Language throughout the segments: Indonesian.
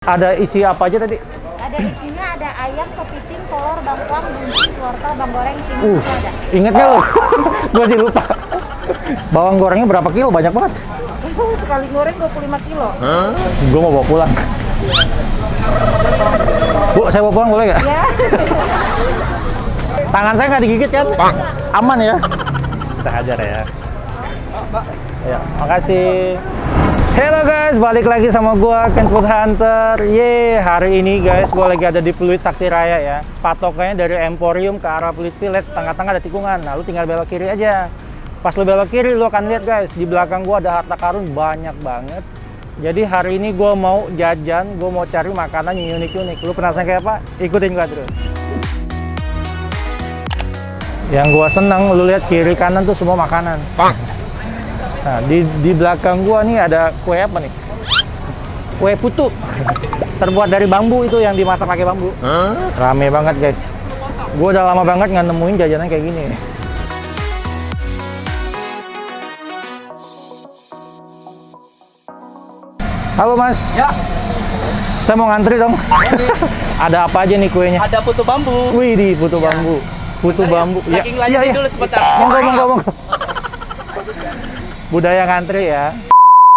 Ada isi apa aja tadi? Ada isinya ada ayam, kepiting, telur, bangkuang, buncis, wortel, bawang goreng, timun ada. Ingat nggak lo? Gue sih lupa. Bawang gorengnya berapa kilo? Banyak banget. Sekali goreng 25 kilo. Gue mau bawa pulang. Bu, saya bawa pulang boleh nggak? Ya. Tangan saya nggak digigit kan? Aman ya? Kita hajar ya. Ya, makasih. Halo guys, balik lagi sama gua Ken Food Hunter. Hari ini guys, gua lagi ada di Pluit Sakti Raya ya. Patokannya dari Emporium ke arah Pluit Village, tengah-tengah ada tikungan. Nah, lu tinggal belok kiri aja. Pas lu belok kiri, lu akan lihat guys, di belakang gua ada harta karun banyak banget. Jadi hari ini gua mau jajan, gua mau cari makanan yang unik-unik. Lu penasaran kayak apa? Ikutin gua terus. Yang gua senang, lu lihat kiri kanan tuh semua makanan. Nah, di belakang gua nih ada kue apa nih? Kue putu. Terbuat dari bambu itu yang dimasak pakai bambu. Rame banget, guys. Gua udah lama banget nggak nemuin jajanan kayak gini. Halo, Mas. Ya. Saya mau ngantri dong. Ada apa aja nih kuenya? Ada putu bambu. Wih, di putu bambu. Putu bambu. Ya, lanjutin dulu sebentar. Monggo. Budaya ngantri ya.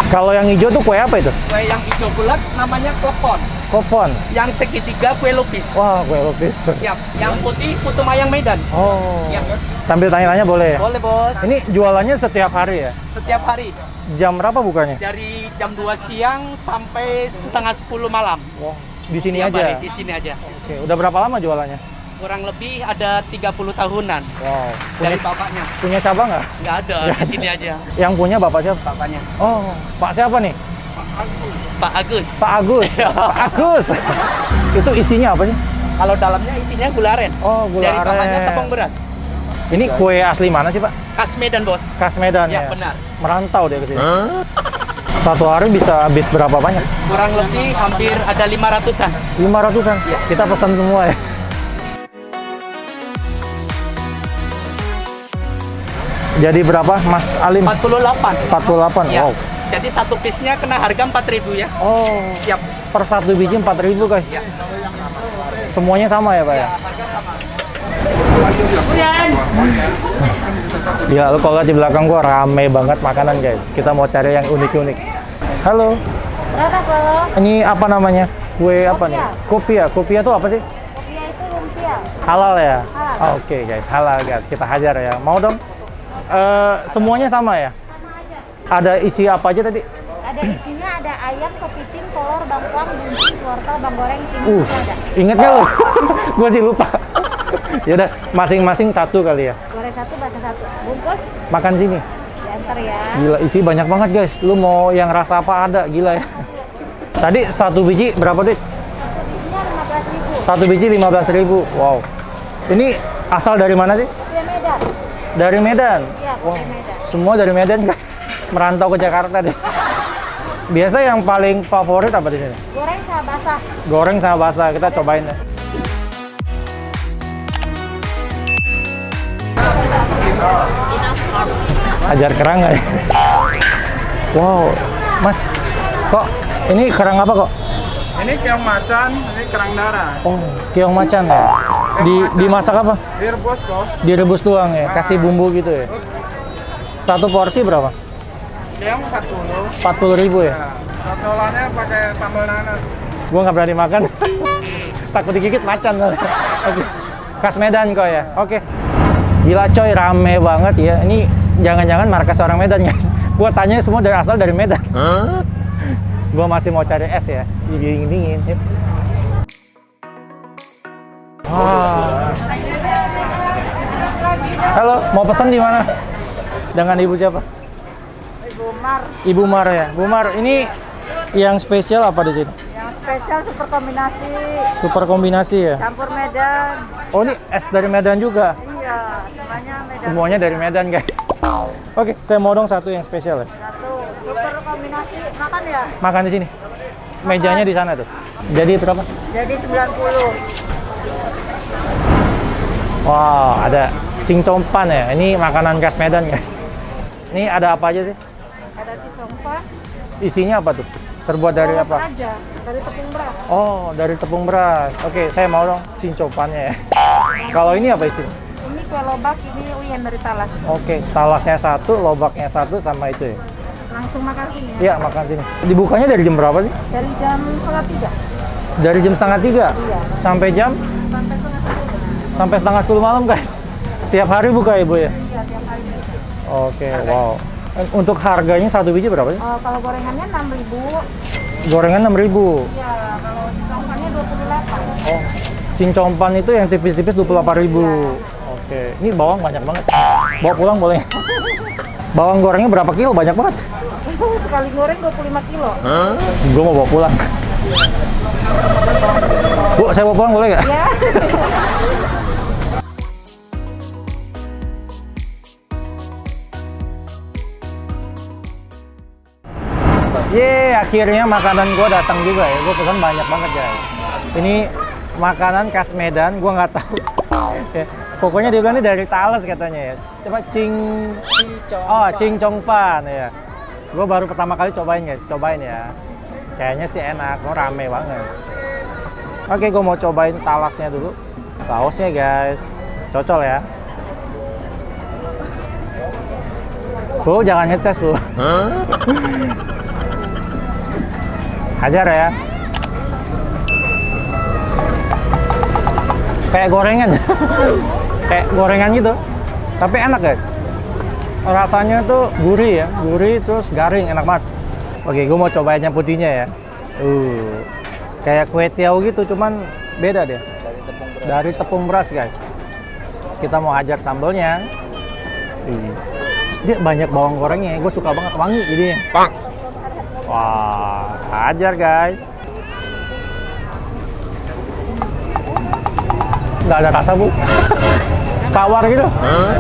Kalau yang hijau tuh kue apa itu? Kue yang hijau bulat namanya klepon. Kopon. Yang segitiga kue lupis. Wah, kue lupis. Siap. Yang putih putu mayang Medan. Oh. Ya. Sambil tanya-tanya boleh ya? Boleh, Bos. Ini jualannya setiap hari ya? Setiap hari Jam berapa bukanya? dari jam 2 siang sampai setengah 10 malam. Wah, di sini Tiap aja. hari di sini aja. Oke, udah berapa lama jualannya? Kurang lebih ada 30 tahunan Wow. dari bapaknya. Punya cabang nggak? Nggak ada, di sini aja Yang punya bapak siapa? bapaknya. Oh, Pak siapa nih? Pak Agus. Pak Agus. Pak Agus. Itu isinya apa sih? Kalau dalamnya isinya gula aren. Oh, gula Dari bahannya aren. tepung beras. Ini kue asli mana sih, Pak? Khas Medan, Bos. Khas Medan Ya, ya? benar. Merantau dia ke sini. Satu hari bisa habis berapa banyak? Kurang lebih hampir ada 500-an. 500-an. Ya. Kita pesan semua ya. Jadi berapa, Mas Alim? 48. 48. Ya. Wow. Jadi satu piece-nya kena harga 4.000 ya. Oh, Siap. per satu biji 4.000 guys. Ya. Semuanya sama ya, Pak ya? Harga sama. Gila, lu kalau lihat di belakang gua rame banget makanan guys. Kita mau cari yang unik-unik. Halo, Berapa, Bang? ini apa namanya? Kue apa nih? Kopia. Kopia tuh apa sih? Kopinya itu lumpia. Halal ya? Halal. Oke guys, halal guys. Kita hajar ya. Mau dong? Semuanya sama ya? Ada isi apa aja tadi? Ada isinya ada ayam, kepiting, telur, bangkuang, buncis, wortel, bawang goreng, timun ada. Ingat nggak lo? Gua sih lupa. Yaudah, masing-masing satu kali ya. Goreng satu, bakso satu. Bungkus Makan sini. diantar ya. Gila, isi banyak banget guys. Lu mau yang rasa apa ada, gila ya. Tadi satu biji berapa, Dit? Bijinya 15.000. Satu biji 15.000. Wow. Ini asal dari mana sih? Kue Medan. Dari Medan. Iya, kue Medan. Semua dari Medan, guys. Merantau ke Jakarta deh. Biasa yang paling favorit apa di sini? Goreng sama basah. Goreng sama basah. Kita cobain deh. Ajar kerang nggak ya? Wow, Mas, kok ini kerang apa kok? Ini keong macan, ini kerang darah. Oh, keong macan ya? Dimasak apa? Direbus kok. Direbus doang ya? Kasih bumbu gitu ya? Satu porsi berapa? Keong 40. 40.000 ya? Ya. Satolannya pakai sambal nanas. Gua nggak berani makan. Takut digigit macan. Oke. Khas Medan kok ya? Oke. Gila coy, rame banget ya. Ini jangan-jangan markas orang Medan guys. Gua tanya semua asal dari Medan. Gua masih mau cari es ya. Dingin-dingin. Yuk. Wah. Halo, mau pesan di mana? Dengan ibu siapa? Ibu Mar. Ibu Mar ya. Bu Mar, ini yang spesial apa di sini? Yang spesial super kombinasi. Super kombinasi ya. Campur Medan. Oh, ini es dari Medan juga. Iya, semuanya Medan. Semuanya dari Medan, guys. Oke, saya mau dong satu yang spesial ya. Satu super kombinasi. Makan ya? Makan di sini. Mejanya di sana tuh. Jadi berapa? Jadi 90. Wow, ada cincompan ya. Ini makanan khas Medan, guys. Ini ada apa aja sih? Ada cicongpa. Isinya apa tuh? Terbuat dari Polos apa? aja, dari tepung beras. Oh, dari tepung beras. Oke, saya mau dong cincopannya ya. Kalau ini apa isinya? Ini kue lobak, ini uyen dari talas. Oke, talasnya satu, lobaknya satu, sama itu ya? Langsung makan sini ya. Iya, makan sini. Dibukanya dari jam berapa sih? Dari jam 2:30. Dari jam setengah 3 Iya. sampai jam? Sampai 9:30. Sampai setengah 10 malam, guys. Tiap hari buka ya, Bu ya? Iya, tiap hari. Oke, wow. Untuk harganya satu biji berapa sih? Kalau gorengannya 6.000. Gorengan 6.000. Iya, kalau cincongkannya 28. Oh, cincompan itu yang tipis-tipis 28.000. Oke, ini bawang banyak banget. Bawa pulang boleh? Bawang gorengnya berapa kilo? Banyak banget. Sekali goreng 25 kilo. Gue mau bawa pulang. Bu, saya bawa pulang boleh nggak? Ya. Yeay, akhirnya makanan gue datang juga ya. Gue pesan banyak banget guys. Ini makanan khas Medan, gue nggak tahu. Ya, pokoknya dia bilang ini dari Talas katanya ya. Coba cincongpan ya. Gue baru pertama kali cobain guys, cobain ya. Kayaknya sih enak, kok rame banget. Oke, gue mau cobain talasnya dulu. Sausnya guys, cocol ya. Bu, jangan ngeces bu. Hajar ya. Kayak gorengan. Kayak gorengan gitu. Tapi enak guys. Rasanya tuh gurih ya. Gurih terus garing, enak banget. Oke, gue mau cobain yang putihnya ya. Kayak kue tiaw gitu, cuman beda deh. Dari tepung beras guys. Kita mau hajar sambelnya. Dia banyak bawang gorengnya. Gue suka banget, wangi jadinya. Wah, hajar guys. Nggak ada rasa bu, tawar gitu.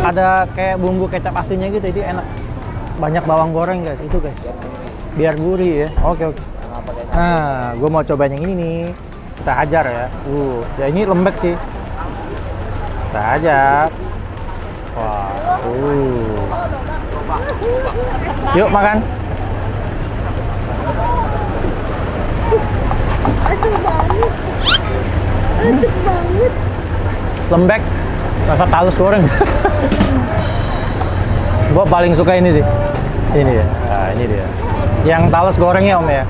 Ada kayak bumbu kecap aslinya gitu, jadi enak. Banyak bawang goreng guys, itu guys. Biar gurih ya. Oke. Nah, gue mau cobain yang ini nih. Kita hajar ya. Ya ini lembek sih. Kita hajar. Wah. Yuk makan. Aduh banget. Lembek, rasa talus goreng. Gua paling suka ini sih. Ini ya. Nah, ini dia. Yang talus gorengnya om ya.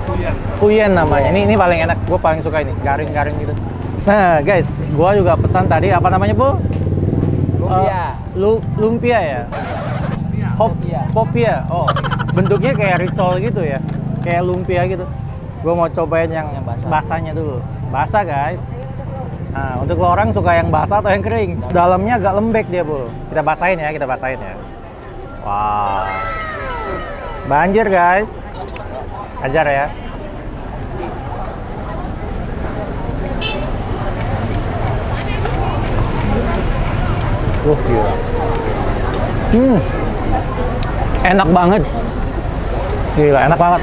Uyen namanya. Ini paling enak. Gua paling suka ini, garing-garing gitu. Nah guys, gua juga pesan tadi apa namanya bu? Lumpia. Lumpia ya. Popia. Oh, bentuknya kayak risol gitu ya. Kayak lumpia gitu. Gue mau cobain yang basahnya dulu. Basah guys. Nah, untuk lo orang suka yang basah atau yang kering? Dalamnya agak lembek dia bu. Kita basahin ya. Wow. Banjir guys. Ajar ya. Gila. Enak banget. Gila, enak banget.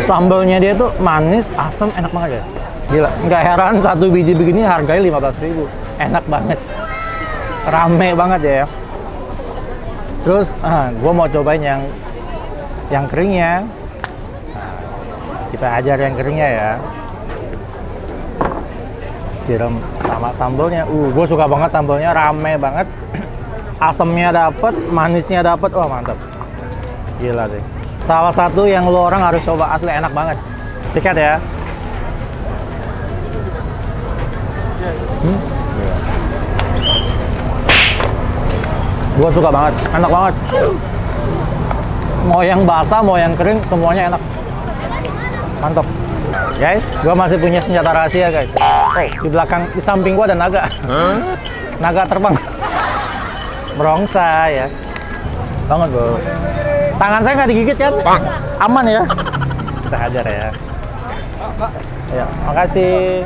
Sambelnya dia tuh manis, asam, enak banget ya. Gila, nggak heran satu biji begini harganya 15.000. Enak banget. Rame banget ya. Terus, gue mau cobain yang keringnya. Nah, kita ajar yang keringnya ya. Siram sama sambelnya. Gue suka banget sambelnya, rame banget. Asamnya dapet, manisnya dapet. Wah, mantap. Gila sih. Salah satu yang lo orang harus coba, asli enak banget. Sikat ya. Gue suka banget, enak banget. Mau yang basah, mau yang kering, semuanya enak. Mantap. Guys, gue masih punya senjata rahasia guys. Oh, di belakang, di samping gue ada naga. Naga terbang. Merongsa ya. Banget bro. Tangan saya nggak digigit kan? Aman ya? Kita hajar ya. Ya, makasih.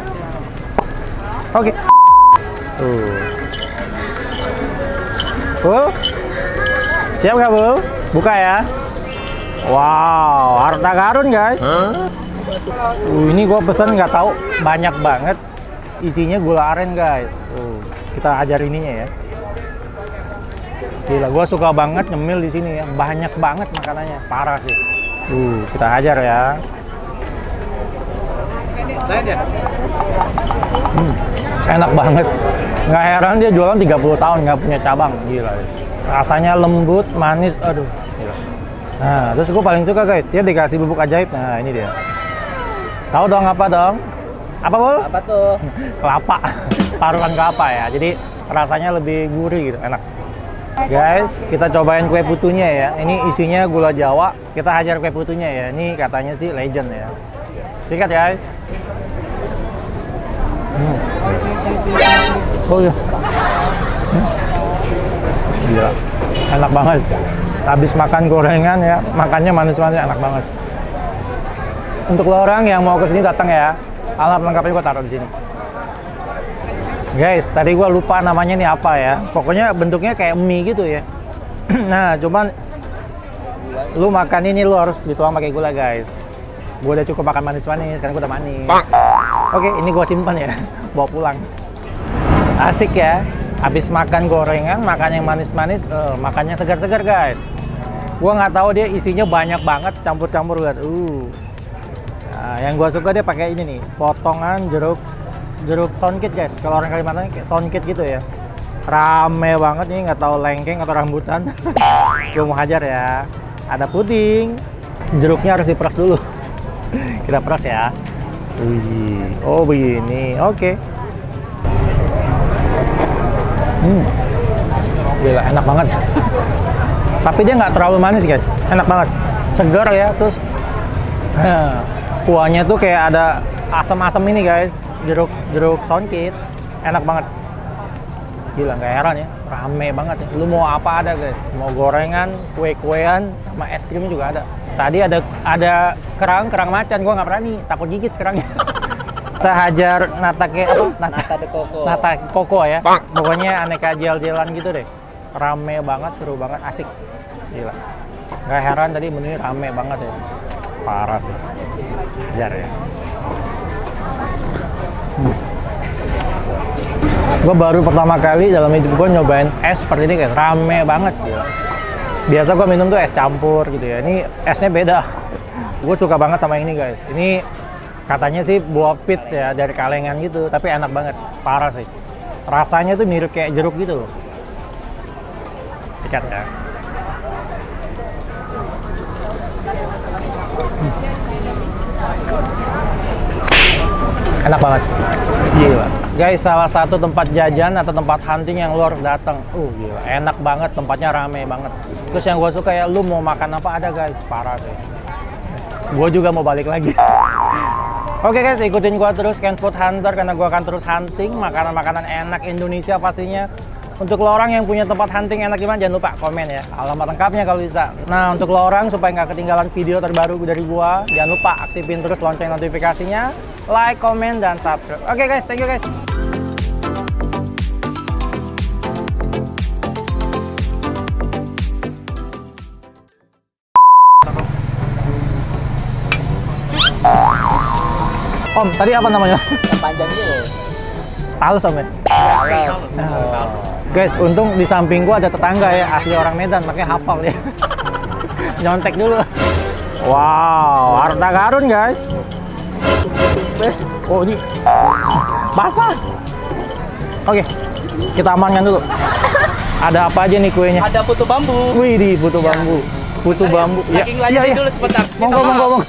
Oke. Bul? Siap nggak Bul? Buka ya. Wow, harta karun guys. Ini gue pesen nggak tahu banyak banget. Isinya gula aren guys. Kita ajar ininya ya. Gila, gue suka banget nyemil di sini ya. Banyak banget makanannya, parah sih. Kita hajar ya. Enak banget. Nggak heran dia jualan 30 tahun nggak punya cabang. Gila. Rasanya lembut, manis, aduh. Gila. Nah, terus gue paling suka guys, dia dikasih bubuk ajaib. Nah, ini dia. Tahu dong apa dong? Apa Bol? Apa tuh? Kelapa. Parutan kelapa ya. Jadi rasanya lebih gurih gitu, enak. Guys, kita cobain kue putunya ya. Ini isinya gula Jawa. Kita hajar kue putunya ya. Ini katanya sih legend ya. Sikat guys. Oh iya. Gila. Enak banget. Habis makan gorengan ya, makannya manis-manis enak banget. Untuk lo orang yang mau kesini datang ya. Alamat lengkapnya gue taruh di sini. Guys, tadi gua lupa namanya nih apa ya. Pokoknya bentuknya kayak mie gitu ya. Nah, cuman lu makan ini lu harus dituang pakai gula, guys. Gua udah cukup makan manis-manis, karena gua udah manis. Oke, ini gua simpan ya, bawa pulang. Asik ya. Habis makan gorengan, makan yang manis-manis, makannya segar-segar, guys. Gua nggak tahu dia isinya banyak banget, campur-campur banget. Nah, yang gua suka dia pakai ini nih, potongan jeruk sonkit guys. Kalau orang Kalimantan kayak sonkit gitu ya. Rame banget nih, nggak tahu lengkeng atau rambutan. Gue mau hajar ya. Ada puding. Jeruknya harus diperas dulu. Kita peras ya. Wih. Oh begini. Oke. Gila, enak banget. Tapi dia nggak terlalu manis guys. Enak banget. Segar ya. Terus kuahnya tuh kayak ada asam-asam ini guys. Jeruk sonkit, enak banget. Gila, nggak heran ya, rame banget ya. Lu mau apa ada guys, mau gorengan, kue-kuean, sama es krimnya juga ada. Tadi ada kerang macan, gua nggak berani, takut gigit kerangnya. Kita hajar nata de coco. Nata koko ya. Pokoknya aneka jel-jelan gitu deh. Rame banget, seru banget, asik. Gila. Nggak heran tadi menunya rame banget ya. Parah sih. Hajar ya. Gue baru pertama kali dalam hidup gue nyobain es seperti ini guys, rame banget. Gila. Biasa gue minum tuh es campur gitu ya, ini esnya beda. Gue suka banget sama ini guys. Ini katanya sih buah peach ya, dari kalengan gitu, tapi enak banget, parah sih. Rasanya tuh mirip kayak jeruk gitu loh. Sikat ya. Enak banget. Gila. Guys, salah satu tempat jajan atau tempat hunting yang lu harus datang. Gila. Enak banget, tempatnya rame banget. Terus yang gue suka ya, lu mau makan apa ada guys. Parah sih. Gue juga mau balik lagi. Oke guys, ikutin gue terus Ken Food Hunter karena gue akan terus hunting makanan-makanan enak Indonesia pastinya. Untuk lo orang yang punya tempat hunting enak gimana, jangan lupa komen ya. Alamat lengkapnya kalau bisa. Nah, untuk lo orang supaya nggak ketinggalan video terbaru dari gue, jangan lupa aktifin terus lonceng notifikasinya. Like, komen, dan subscribe. Oke guys, thank you guys. Om, tadi apa namanya? Yang panjang itu. Talus Om ya? Guys, untung di samping gua ada tetangga ya, asli orang Medan, makanya hafal ya. Nyontek dulu. Wow, harta karun guys. Oh ini basah. Oke, kita amankan dulu. Ada apa aja nih kuenya? Ada putu bambu. Wih, di putu bambu. Putu bambu. Daging layar dulu sebentar. Monggo.